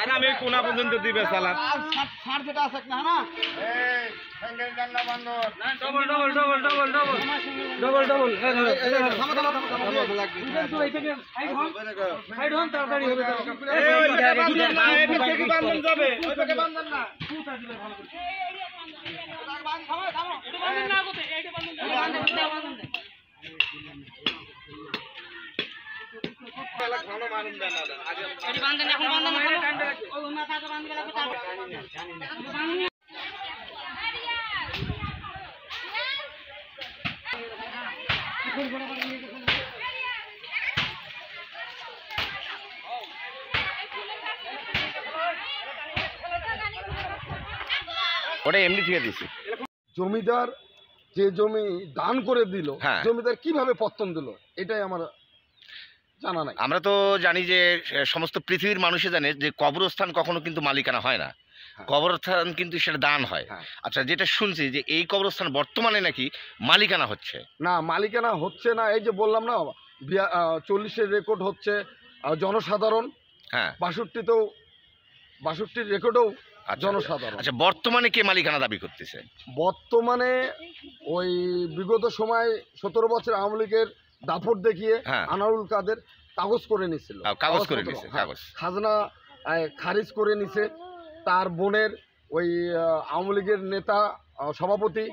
আর আমি কোনা পর্যন্ত দিবে সালাদ ছাড় যেটা আছে না না এই সিঙ্গেল জানলা বন্ধ double double double double double double double side হন তাড়াতাড়ি হবে ওই পাকে বাঁধেন না এই পাকে কি বাঁধেন যাবে ওই পাকে বাঁধেন না পুতা দিলে ভালো করে থামো থামো এটা বাঁধেন না কোতে এইটা বাঁধেন বাঁধেন খানো মানুন দেন না আগে এটি বাঁধেন এখন বাঁধেন না ওই মাথাটা বাঁধ গেলে তারপর ওটা এমনি ঠিক দিছি জমিদার যে জমি দান করে দিল হ্যাঁ। জমিদার কিভাবে পত্তন দিল এটাই আমার জানা নাই। আমরা তো জানি যে সমস্ত পৃথিবীর মানুষে জানে যে কবরস্থান কখনো কিন্তু মালিকানা হয় না, হ্যাঁ। কবরস্থান কিন্তু সেটা দান হয়। হ্যাঁ। আচ্ছা, যেটা শুনছি যে এই কবরস্থান বর্তমানে নাকি মালিকানা হচ্ছে। না, মালিকানা হচ্ছে না। এই যে বললাম না 40-এর রেকর্ড হচ্ছে জনসাধারণ, হ্যাঁ 62-র রেকর্ডও আচ্ছা, জনসাধারণ। আচ্ছা, বর্তমানে কে মালিকানা দাবি করতেছে? বর্তমানে ওই বিগত সময় 17 বছর আওয়ামী লীগের দাপট দেখিয়ে হ্যাঁ। আনারুল কাদের কাগজ করে নিছিল, কাগজ করে কাগজপত্র, নিছে, হ্যাঁ, কাগজ। খাজনা খারিজ করে নিছে। তার বোনের ওই আওয়ামী লীগের নেতা সভাপতি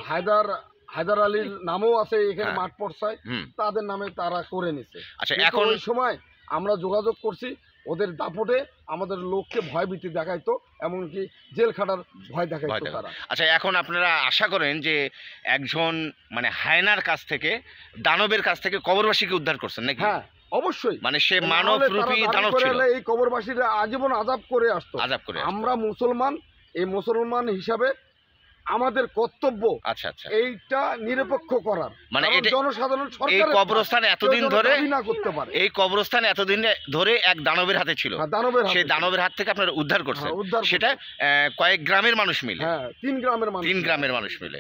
হায়দার আলীর নামও আছে এখানে হ্যাঁ। মাঠ পর্যায়ে, হুম। তাদের নামে তারা করে নিছে। আচ্ছা, কিন্তু এখন ওই সময় আমরা যোগাযোগ করছি, ওদের দাপটে আমাদের লোককে ভয়ভীতি দেখাইতো, এমনকি জেল খাটার ভয় দেখাইতো তারা। আচ্ছা, এখন আপনারা আশা করেন যে একজন মানে হায়নার কাছ থেকে, দানবের কাছ থেকে কবরবাসীকে উদ্ধার করছেন নাকি? হ্যাঁ, অবশ্যই। মানে সে মানব রূপী দানব ছিল, এই কবরবাসীরা আজীবন আযাব করে আসতো। আযাব করে আসতো। আমরা মুসলমান, এই মুসলমান হিসাবে আমাদের কর্তব্য আচ্ছা আচ্ছা, এইটা নিরপেক্ষ করার। মানে কারণ এটা জনসাধারণ এই সরকারের কবরস্থান এতদিন কেউ যেন ধরে দাবি না করতে পারে। এই কবরস্থান এতদিন ধরে এক দানবের হাতে ছিল। হ্যাঁ, দানবের হাতে সেই ছিল। দানবের হাত থেকে আপনারা উদ্ধার করছেন। হ্যাঁ, উদ্ধার সেটা কয়েক গ্রামের মানুষ মিলে, হ্যাঁ, 3 গ্রামের মানুষ। 3 গ্রামের মানুষ মিলে।